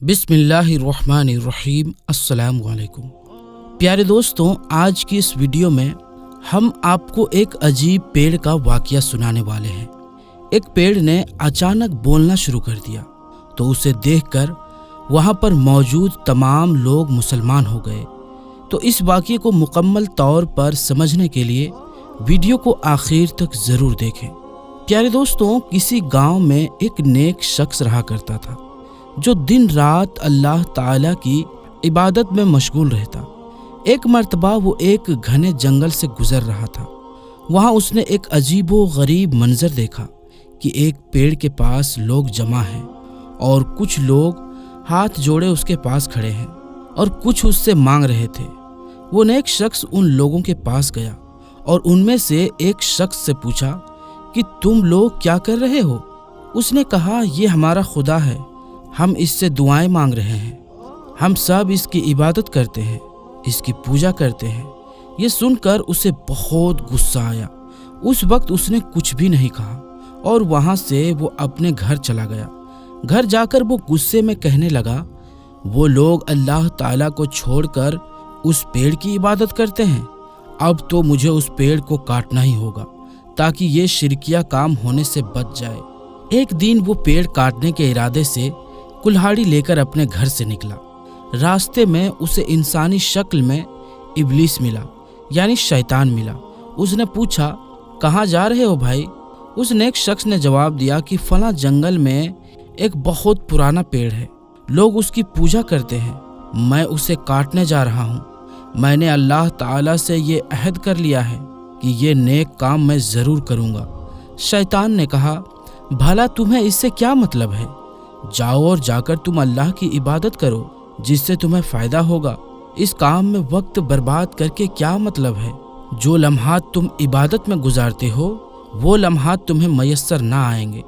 बिस्मिल्लाहिर्रहमानिर्रहीम। अस्सलामु अलैकुम। प्यारे दोस्तों, आज की इस वीडियो में हम आपको एक अजीब पेड़ का वाकया सुनाने वाले हैं। एक पेड़ ने अचानक बोलना शुरू कर दिया तो उसे देखकर वहाँ पर मौजूद तमाम लोग मुसलमान हो गए। तो इस वाकये को मुकम्मल तौर पर समझने के लिए वीडियो को आखिर तक ज़रूर देखें। प्यारे दोस्तों, किसी गांव में एक नेक शख्स रहा करता था जो दिन रात अल्लाह ताला की इबादत में मशगूल रहता। एक मर्तबा वो एक घने जंगल से गुजर रहा था। वहाँ उसने एक अजीबो गरीब मंजर देखा कि एक पेड़ के पास लोग जमा हैं और कुछ लोग हाथ जोड़े उसके पास खड़े हैं और कुछ उससे मांग रहे थे। वो नेक शख्स उन लोगों के पास गया और उनमें से एक शख्स से पूछा कि तुम लोग क्या कर रहे हो? उसने कहा, ये हमारा खुदा है, हम इससे दुआएं मांग रहे हैं। हम सब इसकी इबादत करते हैं, इसकी पूजा करते हैं। ये सुनकर उसे बहुत गुस्सा आया। उस वक्त उसने कुछ भी नहीं कहा और वहाँ से वो अपने घर चला गया। घर जाकर वो गुस्से में कहने लगा, वो लोग अल्लाह ताला को छोड़कर उस पेड़ की इबादत करते हैं। अब तो मुझे उस पेड़ को काटना ही होगा ताकि ये शिरकिया काम होने से बच जाए। एक दिन वो पेड़ काटने के इरादे से कुल्हाड़ी लेकर अपने घर से निकला। रास्ते में उसे इंसानी शक्ल में इब्लीस मिला, यानी शैतान मिला। उसने पूछा, कहाँ जा रहे हो भाई? उस नेक शख्स ने जवाब दिया कि फला जंगल में एक बहुत पुराना पेड़ है, लोग उसकी पूजा करते हैं। मैं उसे काटने जा रहा हूँ। मैंने अल्लाह ताला से ये अहद कर लिया है कि ये नेक काम मैं ज़रूर करूँगा। शैतान ने कहा, भला तुम्हें इससे क्या मतलब है? जाओ और जाकर तुम अल्लाह की इबादत करो जिससे तुम्हें फ़ायदा होगा। इस काम में वक्त बर्बाद करके क्या मतलब है? जो लम्हात तुम इबादत में गुजारते हो वो लम्हात तुम्हें मयस्सर ना आएंगे।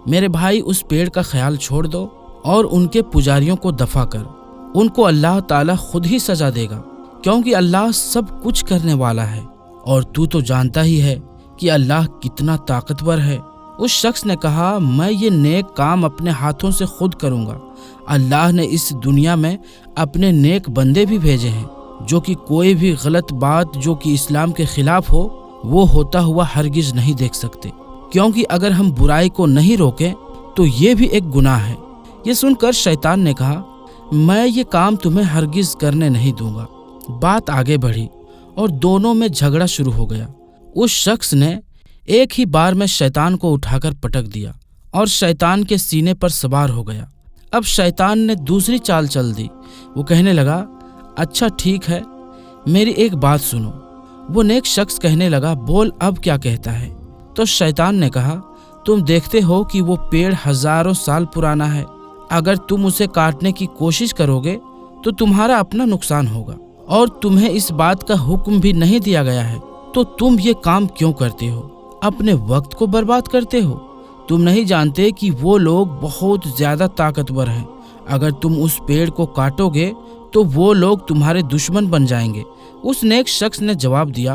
मेरे भाई, उस पेड़ का ख्याल छोड़ दो और उनके पुजारियों को दफा कर। उनको अल्लाह ताला खुद ही सजा देगा, क्योंकि अल्लाह सब कुछ करने वाला है और तू तो जानता ही है कि अल्लाह कितना ताकतवर है। उस शख्स ने कहा, मैं ये नेक काम अपने हाथों से खुद करूँगा। अल्लाह ने इस दुनिया में अपने नेक बंदे भी भेजे हैं जो कि कोई भी गलत बात जो कि इस्लाम के खिलाफ हो वो होता हुआ हरगिज़ नहीं देख सकते, क्योंकि अगर हम बुराई को नहीं रोकें तो ये भी एक गुनाह है। ये सुनकर शैतान ने कहा, मैं ये काम तुम्हें हरगिज़ करने नहीं दूंगा। बात आगे बढ़ी और दोनों में झगड़ा शुरू हो गया। उस शख्स ने एक ही बार में शैतान को उठाकर पटक दिया और शैतान के सीने पर सवार हो गया। अब शैतान ने दूसरी चाल चल दी। वो कहने लगा, अच्छा ठीक है, मेरी एक बात सुनो। वो नेक शख्स कहने लगा, बोल, अब क्या कहता है? तो शैतान ने कहा, तुम देखते हो कि वो पेड़ हजारों साल पुराना है। अगर तुम उसे काटने की कोशिश करोगे तो तुम्हारा अपना नुकसान होगा और तुम्हें इस बात का हुक्म भी नहीं दिया गया है, तो तुम ये काम क्यों करते हो? अपने वक्त को बर्बाद करते हो। तुम नहीं जानते कि वो लोग बहुत ज़्यादा ताकतवर हैं। अगर तुम उस पेड़ को काटोगे तो वो लोग तुम्हारे दुश्मन बन जाएंगे। उस नेक शख्स ने जवाब दिया,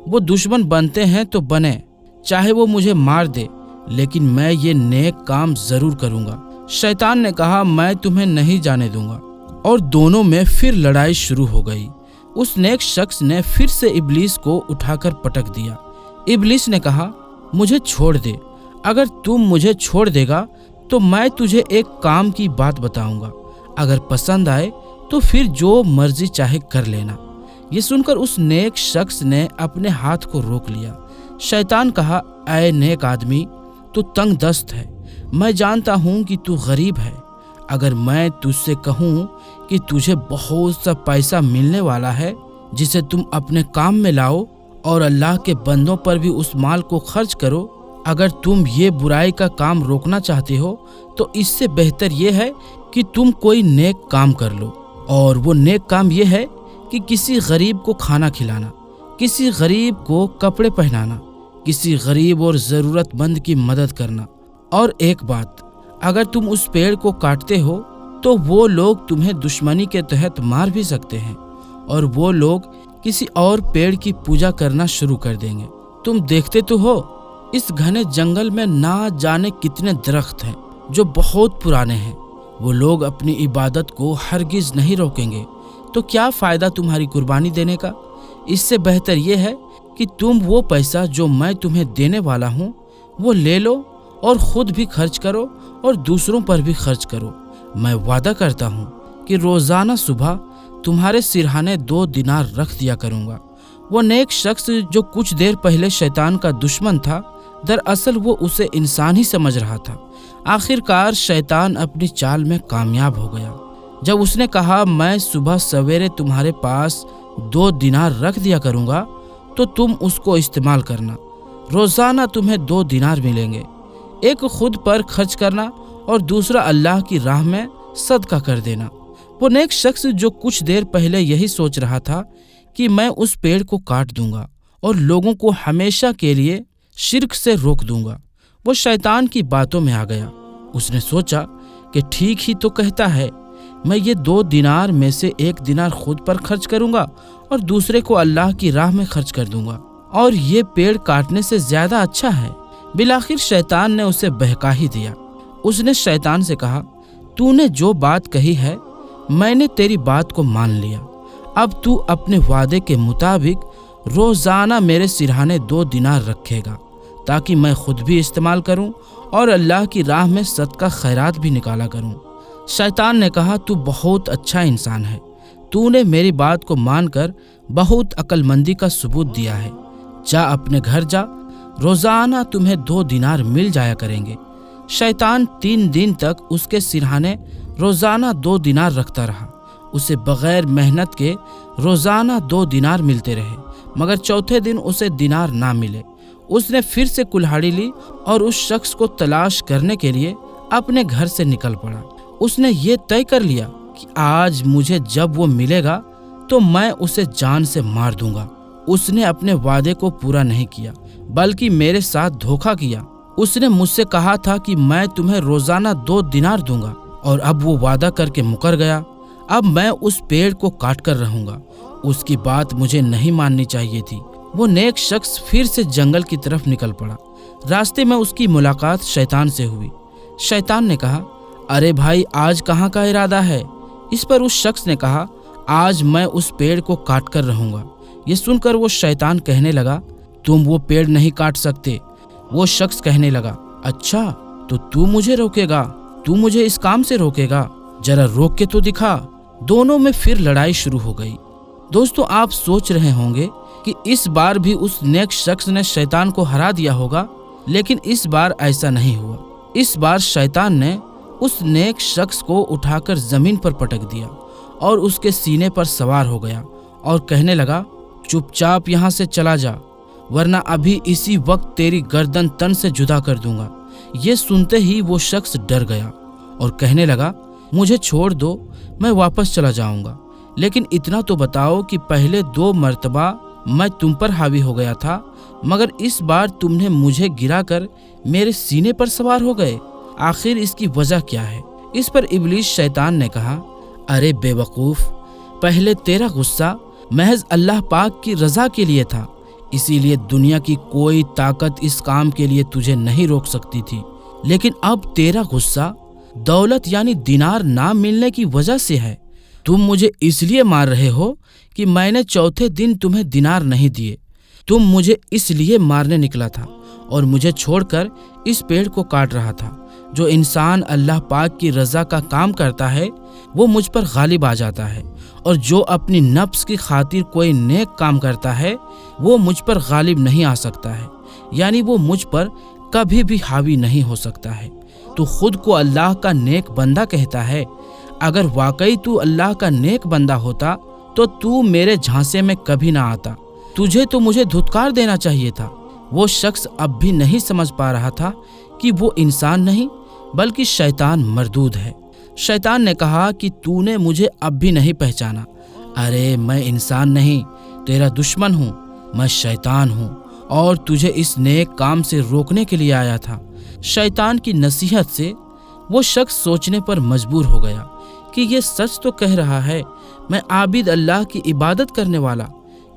वो दुश्मन बनते हैं तो बने, चाहे वो मुझे मार दे, लेकिन मैं ये नेक काम ज़रूर करूँगा। शैतान ने कहा, मैं तुम्हें नहीं जाने दूंगा। और दोनों में फिर लड़ाई शुरू हो गई। उस नेक शख्स ने फिर से इब्लीस को उठाकर पटक दिया। इब्लीस ने कहा, मुझे छोड़ दे। अगर तुम मुझे छोड़ देगा तो मैं तुझे एक काम की बात बताऊंगा। अगर पसंद आए तो फिर जो मर्जी चाहे कर लेना। ये सुनकर उस नेक शख्स ने अपने हाथ को रोक लिया। शैतान कहा, ऐ नेक आदमी, तू तंग दस्त है। मैं जानता हूँ कि तू गरीब है। अगर मैं तुझसे कहूँ कि तुझे बहुत सा पैसा मिलने वाला है जिसे तुम अपने काम में लाओ और अल्लाह के बंदों पर भी उस माल को खर्च करो, अगर तुम ये बुराई का काम रोकना चाहते हो तो इससे बेहतर ये है कि तुम कोई नेक काम कर लो। और वो नेक काम ये है कि किसी गरीब को खाना खिलाना, किसी गरीब को कपड़े पहनाना, किसी गरीब और ज़रूरतमंद की मदद करना। और एक बात, अगर तुम उस पेड़ को काटते हो तो वो लोग तुम्हें दुश्मनी के तहत मार भी सकते हैं और वो लोग किसी और पेड़ की पूजा करना शुरू कर देंगे। तुम देखते तो हो, इस घने जंगल में ना जाने कितने दरख्त हैं जो बहुत पुराने हैं वो लोग अपनी इबादत को हरगिज नहीं रोकेंगे, तो क्या फ़ायदा तुम्हारी कुर्बानी देने का। इससे बेहतर ये है कि तुम वो पैसा जो मैं तुम्हें देने वाला हूँ वो ले लो और ख़ुद भी खर्च करो और दूसरों पर भी खर्च करो। मैं वादा करता हूँ कि रोज़ाना सुबह तुम्हारे सिरहाने 2 दिनार रख दिया करूँगा। वो नेक शख्स जो कुछ देर पहले शैतान का दुश्मन था, दरअसल वो उसे इंसान ही समझ रहा था। आखिरकार शैतान अपनी चाल में कामयाब हो गया। जब उसने कहा मैं सुबह सवेरे तुम्हारे पास 2 दिनार रख दिया करूँगा तो तुम उसको इस्तेमाल करना। रोज़ाना तुम्हें 2 दिनार मिलेंगे, एक खुद पर खर्च करना और दूसरा अल्लाह की राह में सदका कर देना। वो नेक शख्स जो कुछ देर पहले यही सोच रहा था कि मैं उस पेड़ को काट दूंगा और लोगों को हमेशा के लिए शिर्क से रोक दूंगा, वो शैतान की बातों में आ गया। उसने सोचा कि ठीक ही तो कहता है, मैं ये 2 दिनार में से 1 दिनार खुद पर खर्च करूंगा और दूसरे को अल्लाह की राह में खर्च कर दूंगा, और ये पेड़ काटने से ज्यादा अच्छा है। बिलाखिर शैतान ने उसे बहका ही दिया। उसने शैतान से कहा, तूने जो बात कही है मैंने तेरी बात को मान लिया। अब तू अपने वादे के मुताबिक रोजाना मेरे सिरहाने 2 दिनार रखेगा ताकि मैं खुद भी इस्तेमाल करूं और अल्लाह की राह में सदका खैरात भी निकाला करूं। शैतान ने कहा, तू बहुत अच्छा इंसान है, तूने मेरी बात को मानकर बहुत अक्लमंदी का सबूत दिया है। जा अपने घर जा, रोजाना तुम्हें 2 दिनार मिल जाया करेंगे। शैतान 3 दिन तक उसके सिरहाने रोजाना 2 दिनार रखता रहा। उसे बगैर मेहनत के रोजाना 2 दिनार मिलते रहे, मगर चौथे दिन उसे दिनार ना मिले। उसने फिर से कुल्हाड़ी ली और उस शख्स को तलाश करने के लिए अपने घर से निकल पड़ा। उसने ये तय कर लिया कि आज मुझे जब वो मिलेगा तो मैं उसे जान से मार दूंगा। उसने अपने वादे को पूरा नहीं किया, बल्कि मेरे साथ धोखा किया। उसने मुझसे कहा था कि मैं तुम्हें रोजाना 2 दिनार दूंगा, और अब वो वादा करके मुकर गया। अब मैं उस पेड़ को काट कर रहूंगा। उसकी बात मुझे नहीं माननी चाहिए थी। वो नेक शख्स फिर से जंगल की तरफ निकल पड़ा। रास्ते में उसकी मुलाकात शैतान से हुई। शैतान ने कहा, अरे भाई, आज कहाँ का इरादा है। इस पर उस शख्स ने कहा, आज मैं उस पेड़ को काट कर रहूंगा। ये सुनकर वो शैतान कहने लगा, तुम वो पेड़ नहीं काट सकते। वो शख्स कहने लगा, अच्छा तो तू मुझे रोकेगा, तू मुझे इस काम से रोकेगा, जरा रोक के तो दिखा। दोनों में फिर लड़ाई शुरू हो गई। दोस्तों, आप सोच रहे होंगे कि इस बार भी उस नेक शख्स ने शैतान को हरा दिया होगा, लेकिन इस बार ऐसा नहीं हुआ। इस बार शैतान ने उस नेक शख्स को उठाकर जमीन पर पटक दिया और उसके सीने पर सवार हो गया और कहने लगा, चुपचाप यहाँ से चला जा, वरना अभी इसी वक्त तेरी गर्दन तन से जुदा कर दूंगा। ये सुनते ही वो शख्स डर गया और कहने लगा, मुझे छोड़ दो, मैं वापस चला जाऊंगा, लेकिन इतना तो बताओ कि पहले 2 मर्तबा मैं तुम पर हावी हो गया था, मगर इस बार तुमने मुझे गिराकर मेरे सीने पर सवार हो गए। आखिर इसकी वजह क्या है। इस पर इब्लीस शैतान ने कहा, अरे बेवकूफ़, पहले तेरा गुस्सा महज अल्लाह पाक की रज़ा के लिए था, इसीलिए दुनिया की कोई ताकत इस काम के लिए तुझे नहीं रोक सकती थी। लेकिन अब तेरा गुस्सा दौलत यानी दिनार ना मिलने की वजह से है। तुम मुझे इसलिए मार रहे हो कि मैंने चौथे दिन तुम्हें दिनार नहीं दिए। तुम मुझे इसलिए मारने निकला था और मुझे छोड़कर इस पेड़ को काट रहा था। जो इंसान अल्लाह पाक की रज़ा का काम करता है वो मुझ पर गालिब आ जाता है, और जो अपनी नफ्स की खातिर कोई नेक काम करता है वो मुझ पर गालिब नहीं आ सकता है, यानी वो मुझ पर कभी भी हावी नहीं हो सकता है। तू खुद को अल्लाह का नेक बंदा कहता है। अगर वाकई तू अल्लाह का नेक बंदा होता तो तू मेरे झांसे में कभी ना आता। तुझे तो मुझे धुतकार देना चाहिए था। वो शख्स अब भी नहीं समझ पा रहा था कि वो इंसान नहीं बल्कि शैतान मरदूद है। शैतान ने कहा कि तूने मुझे अब भी नहीं पहचाना। अरे मैं इंसान नहीं, तेरा दुश्मन हूँ, मैं शैतान हूँ और तुझे इस नेक काम से रोकने के लिए आया था। शैतान की नसीहत से वो शख्स सोचने पर मजबूर हो गया कि ये सच तो कह रहा है, मैं आबिद अल्लाह की इबादत करने वाला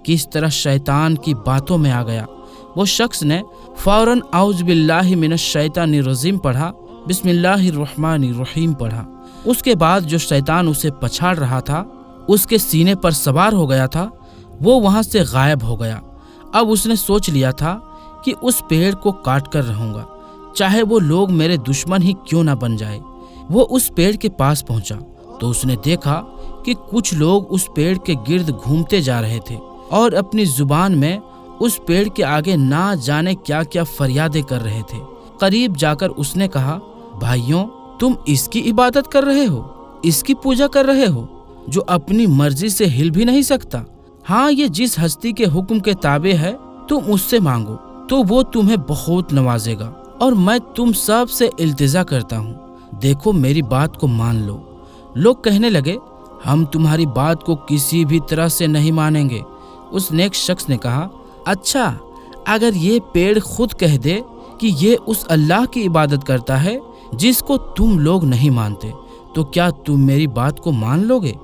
किस तरह शैतान की बातों में आ गया। वो शख्स ने फौरन औज़ बिल्लाहि मिनश शैतानिर रजीम पढ़ा, बिस्मिल्लाहिर रहमानिर रहीम पढ़ा उसके बाद जो शैतान उसे पछाड़ रहा था, उसके सीने पर सवार हो गया था, वो वहां से गायब हो गया। अब उसने सोच लिया था कि उस पेड़ को काट कर रहूंगा, चाहे वो लोग मेरे दुश्मन ही क्यों ना बन जाए। वो उस पेड़ के पास पहुंचा तो उसने देखा कि कुछ लोग उस पेड़ के गिर्द घूमते जा रहे थे और अपनी जुबान में उस पेड़ के आगे ना जाने क्या क्या फरियादें कर रहे थे। करीब जाकर उसने कहा, भाइयों, तुम इसकी इबादत कर रहे हो, इसकी पूजा कर रहे हो, जो अपनी मर्जी से हिल भी नहीं सकता। हाँ, ये जिस हस्ती के हुक्म के ताबे है, तुम उससे मांगो तो वो तुम्हें बहुत नवाजेगा। और मैं तुम सब से इल्तिजा करता हूँ, देखो मेरी बात को मान लो। लोग कहने लगे, हम तुम्हारी बात को किसी भी तरह से नहीं मानेंगे। उस नेक शख्स ने कहा, अच्छा, अगर ये पेड़ खुद कह दे कि ये उस अल्लाह की इबादत करता है जिसको तुम लोग नहीं मानते, तो क्या तुम मेरी बात को मान लोगे?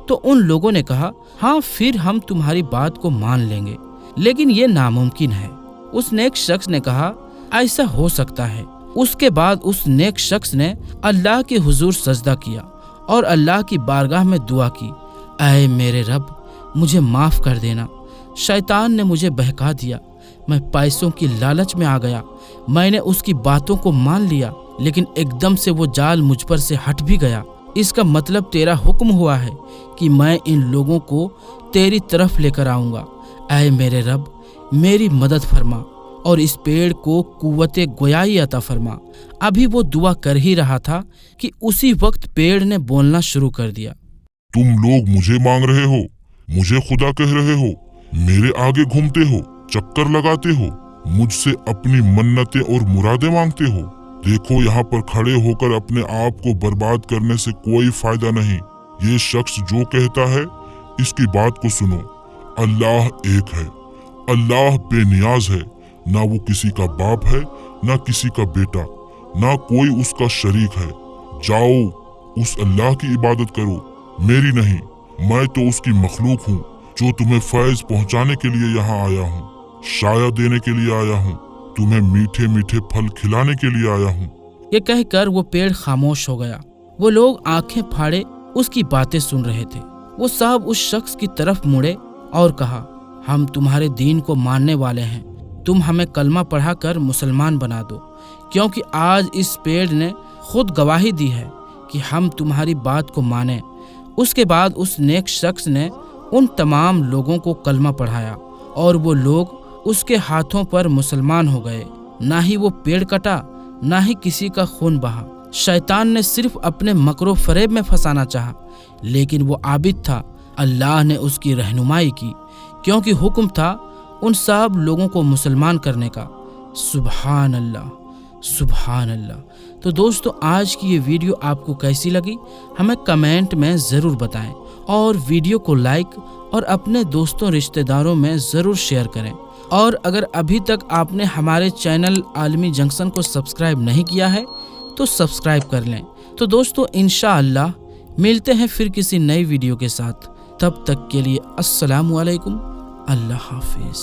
तो उन लोगों ने कहा, हाँ, फिर हम तुम्हारी बात को मान लेंगे, लेकिन ये नामुमकिन है। उस नेक शख्स ने कहा, ऐसा हो सकता है। उसके बाद उस नेक शख्स ने अल्लाह के हुजूर सजदा किया और अल्लाह की बारगाह में दुआ की, ऐ मेरे रब, मुझे माफ कर देना। शैतान ने मुझे बहका दिया, मैं पैसों की लालच में आ गया, मैंने उसकी बातों को मान लिया, लेकिन एकदम से वो जाल मुझ पर से हट भी गया। इसका मतलब तेरा हुक्म हुआ है कि मैं इन लोगों को तेरी तरफ लेकर आऊंगा। ऐ मेरे रब, मेरी मदद फरमा और इस पेड़ को कुव्वते गोयाई अता फरमा। अभी वो दुआ कर ही रहा था कि उसी वक्त पेड़ ने बोलना शुरू कर दिया, तुम लोग मुझे मांग रहे हो, मुझे खुदा कह रहे हो, मेरे आगे घूमते हो, चक्कर लगाते हो, मुझसे अपनी मन्नतें और मुरादें मांगते हो। देखो, यहाँ पर खड़े होकर अपने आप को बर्बाद करने से कोई फायदा नहीं। ये शख्स जो कहता है, इसकी बात को सुनो। अल्लाह एक है, अल्लाह बेनियाज है, ना वो किसी का बाप है, ना किसी का बेटा, ना कोई उसका शरीक है। जाओ उस अल्लाह की इबादत करो, मेरी नहीं। मैं तो उसकी मखलूक हूँ जो तुम्हें फैज पहुँचाने के लिए यहाँ आया हूँ, शाया देने के लिए आया हूँ, तुम्हें मीठे मीठे फल खिलाने के लिए आया हूँ। ये कहकर वो पेड़ खामोश हो गया। वो लोग आंखें फाड़े उसकी बातें सुन रहे थे। वो सब उस शख्स की तरफ मुड़े और कहा, हम तुम्हारे दीन को मानने वाले हैं, तुम हमें कलमा पढ़ाकर मुसलमान बना दो, क्योंकि आज इस पेड़ ने खुद गवाही दी है कि हम तुम्हारी बात को माने। उसके बाद उस नेक शख्स ने उन तमाम लोगों को कलमा पढ़ाया और वो लोग उसके हाथों पर मुसलमान हो गए। ना ही वो पेड़ कटा, ना ही किसी का खून बहा। शैतान ने सिर्फ अपने मकरो फरेब में फंसाना चाहा, लेकिन वो आबिद था। अल्लाह ने उसकी रहनुमाई की, क्योंकि हुक्म था उन सब लोगों को मुसलमान करने का। सुभान अल्लाह, सुभान अल्लाह। तो दोस्तों, आज की ये वीडियो आपको कैसी लगी हमें कमेंट में ज़रूर बताएं और वीडियो को लाइक और अपने दोस्तों रिश्तेदारों में ज़रूर शेयर करें। और अगर अभी तक आपने हमारे चैनल आलमी जंक्शन को सब्सक्राइब नहीं किया है तो सब्सक्राइब कर लें। तो दोस्तों, इंशाअल्लाह मिलते हैं फिर किसी नई वीडियो के साथ। तब तक के लिए अस्सलामु अलैकुम, अल्लाह हाफिज़।